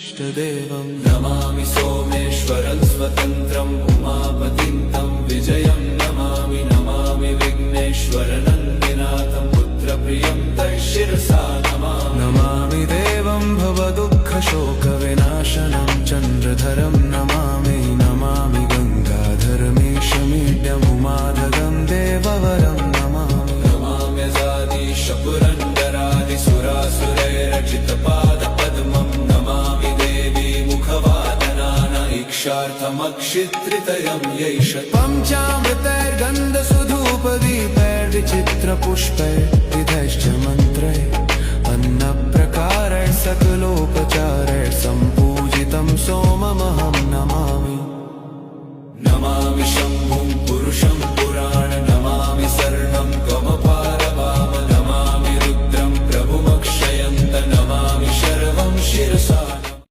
इष्टदेवं नमामि सोमेश्वरं स्वतन्त्रम् उमापतिं तं विजयं नमामि नमामि विघ्नेश्वरनन्दिनाथं पुत्रप्रियं तं शिरसा नमामि देवं भवदुःखशोकविनाशनं चन्द्रधरं नमामि नमामि गङ्गाधरमीशमीड्यमुमाधगं देववरं नमामि नमाम्यजादिशपुरन्दरादिसुरासुरैरचितपादपद्मं नमामि देवी मुखवादनानैक्षार्थमक्षित्रितयं यैष पञ्चामृतैर्गन्धसुधूपदीपैर्विचित्रपुष्पैर्विधैश्च मन्त्रैः